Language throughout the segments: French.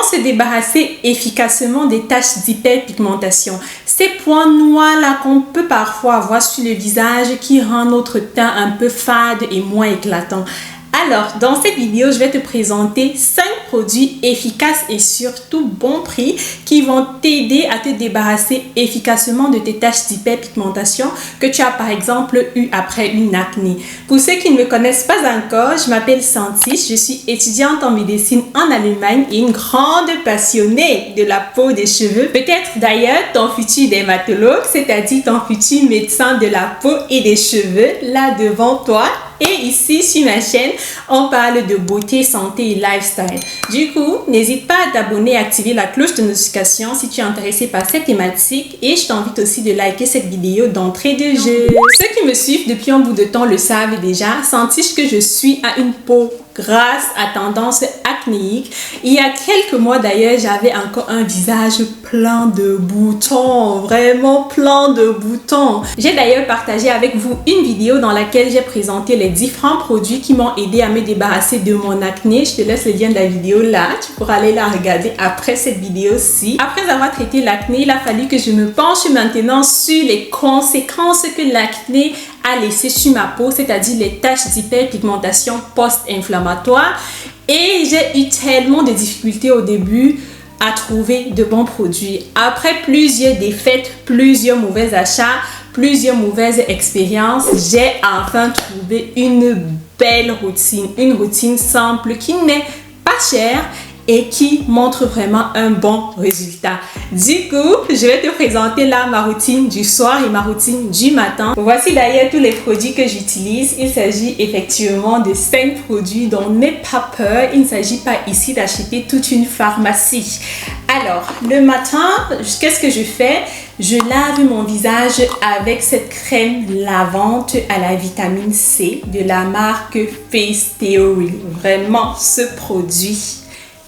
se débarrasser efficacement des taches d'hyperpigmentation? Ces points noirs là qu'on peut parfois avoir sur le visage qui rend notre teint un peu fade et moins éclatant. Alors, dans cette vidéo, je vais te présenter 5 produits efficaces et surtout bon prix qui vont t'aider à te débarrasser efficacement de tes taches d'hyperpigmentation que tu as par exemple eu après une acné. Pour ceux qui ne me connaissent pas encore, je m'appelle Santi, je suis étudiante en médecine en Allemagne et une grande passionnée de la peau, des cheveux. Peut-être d'ailleurs ton futur dermatologue, c'est-à-dire ton futur médecin de la peau et des cheveux là devant toi. Et ici, sur ma chaîne, on parle de beauté, santé et lifestyle. Du coup, n'hésite pas à t'abonner et activer la cloche de notification si tu es intéressé par cette thématique. Et je t'invite aussi de liker cette vidéo d'entrée de jeu. Ceux qui me suivent depuis un bout de temps le savent déjà. Sache que je suis à une peau grasse à tendance acnéique. Il y a quelques mois d'ailleurs, j'avais encore un visage plein de boutons, vraiment plein de boutons. J'ai d'ailleurs partagé avec vous une vidéo dans laquelle j'ai présenté les différents produits qui m'ont aidé à me débarrasser de mon acné. Je te laisse le lien de la vidéo là, tu pourras aller la regarder après cette vidéo-ci. Après avoir traité l'acné, il a fallu que je me penche maintenant sur les conséquences que l'acné a laissé sur ma peau, c'est-à-dire les taches d'hyperpigmentation post-inflammatoire. Et j'ai eu tellement de difficultés au début à trouver de bons produits. Après plusieurs défaites, plusieurs mauvais achats, plusieurs mauvaises expériences, j'ai enfin trouvé une belle routine. Une routine simple qui n'est pas chère et qui montre vraiment un bon résultat. Du coup, je vais te présenter là ma routine du soir et ma routine du matin. Voici d'ailleurs tous les produits que j'utilise. Il s'agit effectivement de 5 produits, donc n'aie pas peur. Il ne s'agit pas ici d'acheter toute une pharmacie. Alors, le matin, qu'est-ce que je fais? Je lave mon visage avec cette crème lavante à la vitamine C de la marque Face Theory. Vraiment, ce produit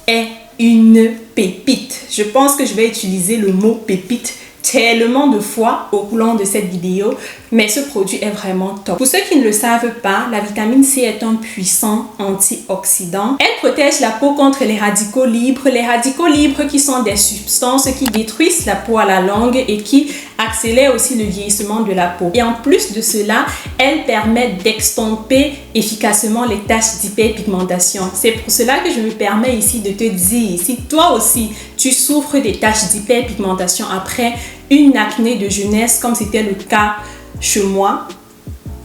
est une pépite. Je pense que je vais utiliser le mot pépite tellement de fois au long de cette vidéo, mais ce produit est vraiment top. Pour ceux qui ne le savent pas, la vitamine C est un puissant antioxydant. Elle protège la peau contre les radicaux libres. Les radicaux libres qui sont des substances qui détruisent la peau à la longue et qui accélèrent aussi le vieillissement de la peau. Et en plus de cela, elle permet d'extomper efficacement les taches d'hyperpigmentation. C'est pour cela que je me permets ici de te dire, si toi aussi tu souffres des taches d'hyperpigmentation après une acné de jeunesse, comme c'était le cas chez moi,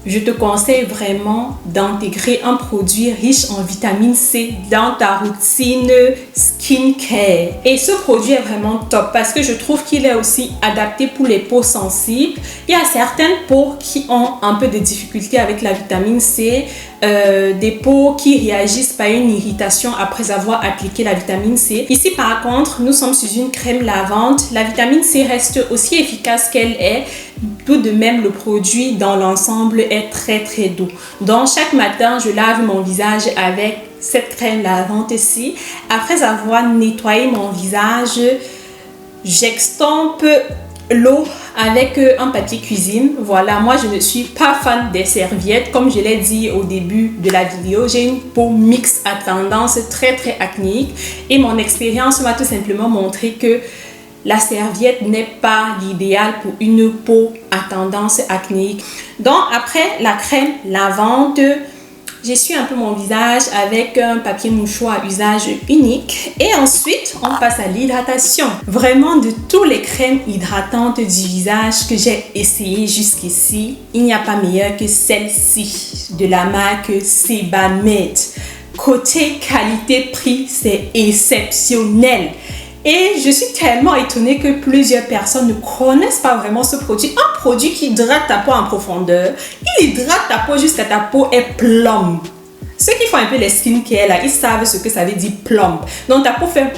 je te conseille vraiment d'intégrer un produit riche en vitamine C dans ta routine skincare. Et ce produit est vraiment top parce que je trouve qu'il est aussi adapté pour les peaux sensibles. Il y a certaines peaux qui ont un peu de difficulté avec la vitamine C, des peaux qui réagissent par une irritation après avoir appliqué la vitamine C. Ici par contre, nous sommes sur une crème lavante. La vitamine C reste aussi efficace qu'elle est. Tout de même, le produit dans l'ensemble est très doux. Donc chaque matin, je lave mon visage avec cette crème lavante ici. Après avoir nettoyé mon visage, j'extompe l'eau avec un papier cuisine. Voilà, moi je ne suis pas fan des serviettes. Comme je l'ai dit au début de la vidéo, j'ai une peau mixte à tendance très acnéique et mon expérience m'a tout simplement montré que la serviette n'est pas l'idéal pour une peau à tendance acnéique. Donc après la crème lavante, j'essuie un peu mon visage avec un papier mouchoir à usage unique. Et ensuite, on passe à l'hydratation. Vraiment, de toutes les crèmes hydratantes du visage que j'ai essayé jusqu'ici, il n'y a pas meilleure que celle-ci de la marque Sebamed. Côté qualité-prix, c'est exceptionnel. Et je suis tellement étonnée que plusieurs personnes ne connaissent pas vraiment ce produit. Un produit qui hydrate ta peau en profondeur. Il hydrate ta peau jusqu'à ta peau est plombe. Ceux qui font un peu les skincare là, ils savent ce que ça veut dire plombe. Donc ta peau fait...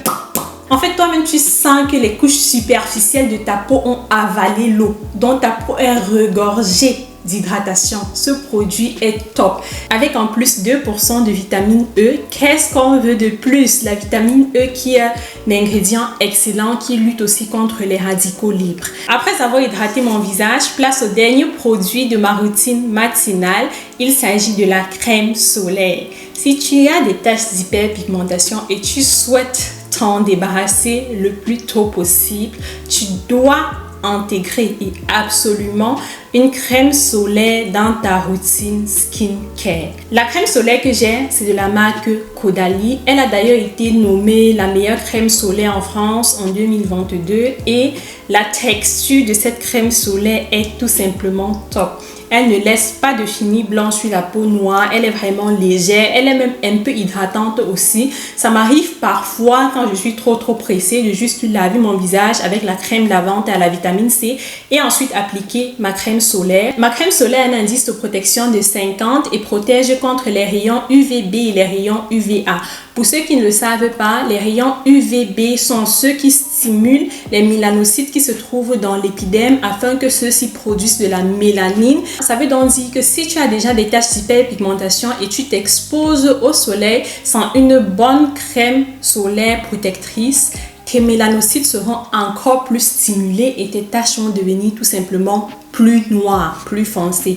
En fait, toi-même, tu sens que les couches superficielles de ta peau ont avalé l'eau. Donc ta peau est regorgée d'hydratation. Ce produit est top. Avec en plus 2% de vitamine E. Qu'est-ce qu'on veut de plus? La vitamine E qui est un ingrédient excellent qui lutte aussi contre les radicaux libres. Après avoir hydraté mon visage, place au dernier produit de ma routine matinale. Il s'agit de la crème solaire. Si tu as des taches d'hyperpigmentation et tu souhaites t'en débarrasser le plus tôt possible, tu dois intégrer et absolument une crème solaire dans ta routine skincare. La crème solaire que j'ai, c'est de la marque Caudalie. Elle a d'ailleurs été nommée la meilleure crème solaire en France en 2022 et la texture de cette crème solaire est tout simplement top. Elle ne laisse pas de fini blanc sur la peau noire. Elle est vraiment légère. Elle est même un peu hydratante aussi. Ça m'arrive parfois quand je suis trop pressée de juste laver mon visage avec la crème lavante à la vitamine C et ensuite appliquer ma crème solaire. Ma crème solaire a un indice de protection de 50 et protège contre les rayons UVB et les rayons UVA. Pour ceux qui ne le savent pas, les rayons UVB sont ceux qui stimulent les mélanocytes qui se trouvent dans l'épiderme afin que ceux-ci produisent de la mélanine. Ça veut donc dire que si tu as déjà des taches d'hyperpigmentation et tu t'exposes au soleil sans une bonne crème solaire protectrice, tes mélanocytes seront encore plus stimulés et tes taches vont devenir tout simplement plus noires, plus foncées.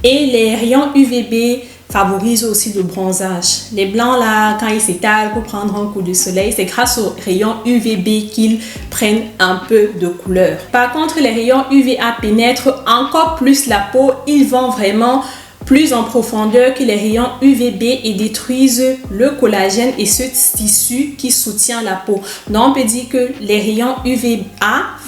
Et les rayons UVB favorisent aussi le bronzage. Les blancs là, quand ils s'étalent pour prendre un coup de soleil, c'est grâce aux rayons UVB qu'ils prennent un peu de couleur. Par contre, les rayons UVA pénètrent encore plus la peau. Ils vont vraiment plus en profondeur que les rayons UVB et détruisent le collagène et ce tissu qui soutient la peau. Donc, on peut dire que les rayons UVA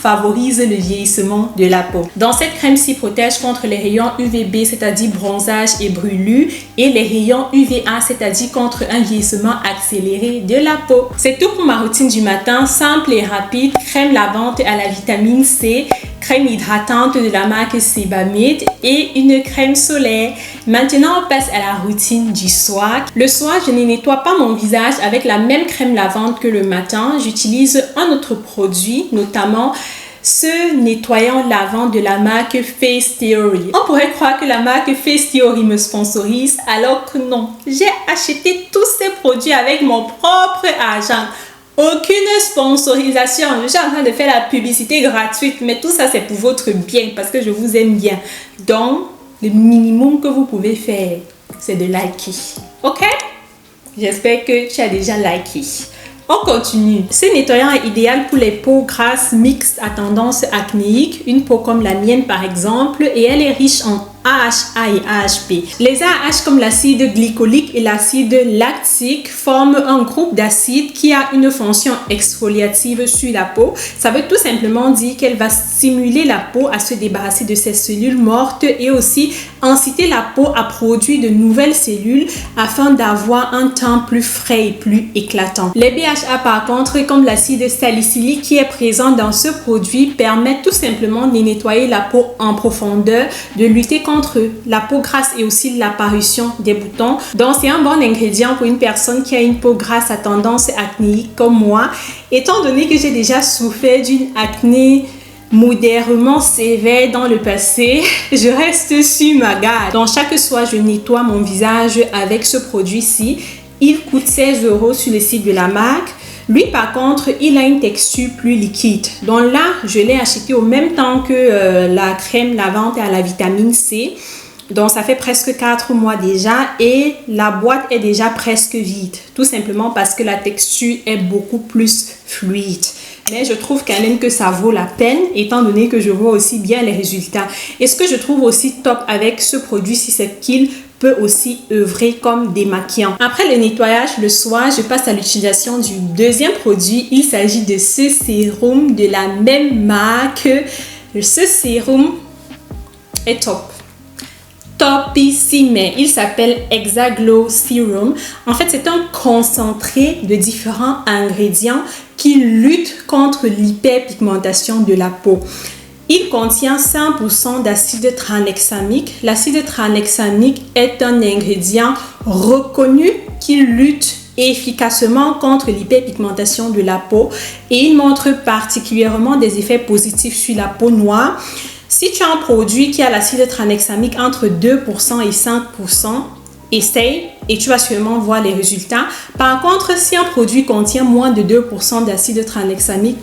favorisent le vieillissement de la peau. Donc, cette crème-ci protège contre les rayons UVB, c'est-à-dire bronzage et brûlure, et les rayons UVA, c'est-à-dire contre un vieillissement accéléré de la peau. C'est tout pour ma routine du matin, simple et rapide. Crème lavante à la vitamine C, crème hydratante de la marque Sebamed et une crème solaire. Maintenant, on passe à la routine du soir. Le soir, je ne nettoie pas mon visage avec la même crème lavante que le matin. J'utilise un autre produit, notamment ce nettoyant lavant de la marque Face Theory. On pourrait croire que la marque Face Theory me sponsorise, alors que non. J'ai acheté tous ces produits avec mon propre argent. Aucune sponsorisation. Je suis en train de faire la publicité gratuite, mais tout ça c'est pour votre bien parce que je vous aime bien. Donc, le minimum que vous pouvez faire, c'est de liker. Ok? J'espère que tu as déjà liké. On continue. Ce nettoyant est idéal pour les peaux grasses mixtes à tendance acnéique, une peau comme la mienne par exemple, et elle est riche en AHA et AHP. Les AH comme l'acide glycolique et l'acide lactique forment un groupe d'acides qui a une fonction exfoliative sur la peau. Ça veut tout simplement dire qu'elle va stimuler la peau à se débarrasser de ses cellules mortes et aussi inciter la peau à produire de nouvelles cellules afin d'avoir un teint plus frais et plus éclatant. Les BHA par contre, comme l'acide salicylique qui est présent dans ce produit, permettent tout simplement de nettoyer la peau en profondeur, de lutter contre la peau grasse et aussi l'apparition des boutons. Donc c'est un bon ingrédient pour une personne qui a une peau grasse à tendance acnéique comme moi. Étant donné que j'ai déjà souffert d'une acné modérément sévère dans le passé, je reste sur ma garde. Donc chaque soir je nettoie mon visage avec ce produit-ci. Il coûte 16 € sur le site de la marque. Lui, par contre, il a une texture plus liquide. Donc là, je l'ai acheté au même temps que la crème lavante à la vitamine C. Donc, ça fait presque 4 mois déjà et la boîte est déjà presque vide. Tout simplement parce que la texture est beaucoup plus fluide. Mais je trouve quand même que ça vaut la peine étant donné que je vois aussi bien les résultats. Et ce que je trouve aussi top avec ce produit-ci, c'est qu'il peut aussi œuvrer comme démaquillant. Après le nettoyage le soir, je passe à l'utilisation du deuxième produit. Il s'agit de ce sérum de la même marque. Ce sérum est top. Topissime. Il s'appelle Hexaglow Serum. En fait, c'est un concentré de différents ingrédients qui luttent contre l'hyperpigmentation de la peau. Il contient 100% d'acide tranexamique. L'acide tranexamique est un ingrédient reconnu qui lutte efficacement contre l'hyperpigmentation de la peau et il montre particulièrement des effets positifs sur la peau noire. Si tu as un produit qui a l'acide tranexamique entre 2% et 5%, essaye et tu vas sûrement voir les résultats. Par contre, si un produit contient moins de 2% d'acide tranexamique,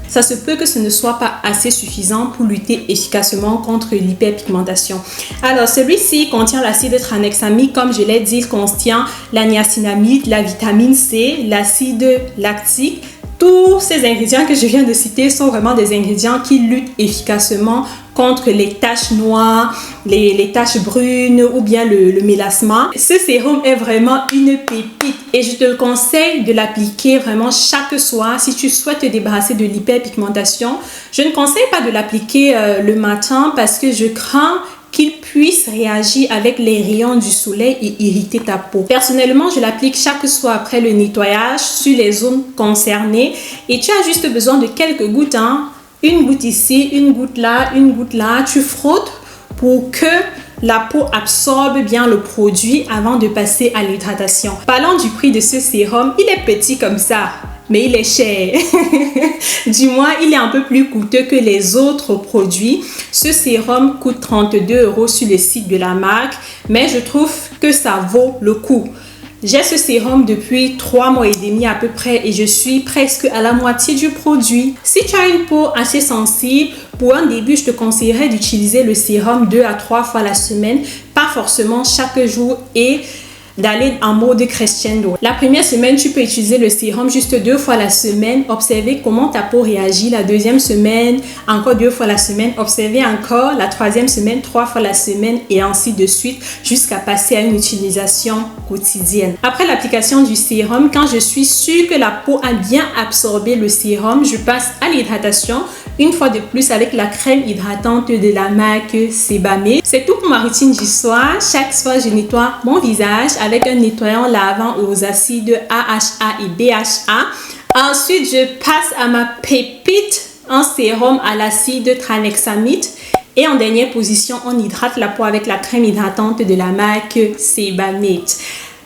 ça se peut que ce ne soit pas assez suffisant pour lutter efficacement contre l'hyperpigmentation. Alors, celui-ci contient l'acide tranexamique, comme je l'ai dit, il contient la niacinamide, la vitamine C, l'acide lactique. Tous ces ingrédients que je viens de citer sont vraiment des ingrédients qui luttent efficacement contre les taches noires, les taches brunes ou bien le mélasma. Ce sérum est vraiment une pépite et je te le conseille de l'appliquer vraiment chaque soir si tu souhaites te débarrasser de l'hyperpigmentation. Je ne conseille pas de l'appliquer le matin parce que je crains qu'il puisse réagir avec les rayons du soleil et irriter ta peau. Personnellement, je l'applique chaque soir après le nettoyage sur les zones concernées et tu as juste besoin de quelques gouttes, hein. Une goutte ici, une goutte là, une goutte là. Tu frottes pour que la peau absorbe bien le produit avant de passer à l'hydratation. Parlons du prix de ce sérum, il est petit comme ça, mais il est cher. Du moins, il est un peu plus coûteux que les autres produits. Ce sérum coûte 32 € sur le site de la marque, mais je trouve que ça vaut le coup. J'ai ce sérum depuis 3 mois et demi à peu près et je suis presque à la moitié du produit. Si tu as une peau assez sensible, pour un début, je te conseillerais d'utiliser le sérum 2 à 3 fois la semaine, pas forcément chaque jour et d'aller en mode crescendo. La première semaine, tu peux utiliser le sérum juste 2 fois la semaine, observer comment ta peau réagit. La deuxième semaine, encore 2 fois la semaine, observer encore. La troisième semaine, 3 fois la semaine et ainsi de suite jusqu'à passer à une utilisation quotidienne. Après l'application du sérum, quand je suis sûre que la peau a bien absorbé le sérum, je passe à l'hydratation. Une fois de plus avec la crème hydratante de la marque Sebamate. C'est tout pour ma routine du soir. Chaque soir, je nettoie mon visage avec un nettoyant lavant aux acides AHA et BHA. Ensuite, je passe à ma pépite, un sérum à l'acide tranexamide. Et en dernière position, on hydrate la peau avec la crème hydratante de la marque Sebamate.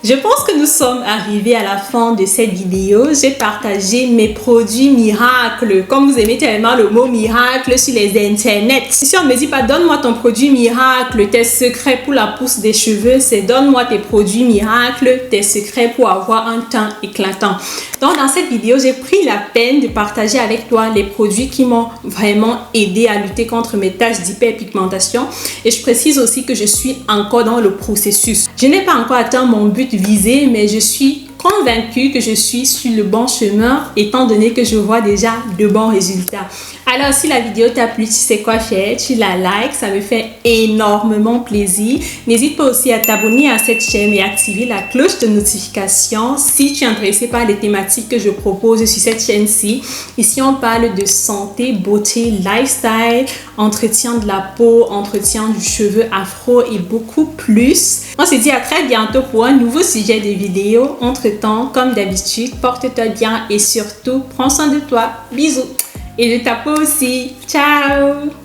Je pense que nous sommes arrivés à la fin de cette vidéo. J'ai partagé mes produits miracles. Comme vous aimez tellement le mot miracle sur les internets. Si on ne me dit pas donne-moi ton produit miracle, tes secrets pour la pousse des cheveux, c'est donne-moi tes produits miracles, tes secrets pour avoir un teint éclatant. Donc dans cette vidéo, j'ai pris la peine de partager avec toi les produits qui m'ont vraiment aidé à lutter contre mes taches d'hyperpigmentation. Et je précise aussi que je suis encore dans le processus. Je n'ai pas encore atteint mon but visé, mais je suis convaincue que je suis sur le bon chemin étant donné que je vois déjà de bons résultats. Alors si la vidéo t'a plu, tu sais quoi faire, tu la likes, ça me fait énormément plaisir. N'hésite pas aussi à t'abonner à cette chaîne et activer la cloche de notification si tu es intéressé par les thématiques que je propose sur cette chaîne-ci. Ici on parle de santé, beauté, lifestyle, entretien de la peau, entretien du cheveu afro et beaucoup plus. On se dit à très bientôt pour un nouveau sujet de vidéo. Entre-temps, comme d'habitude, porte-toi bien et surtout, prends soin de toi. Bisous. Et de ta peau aussi. Ciao!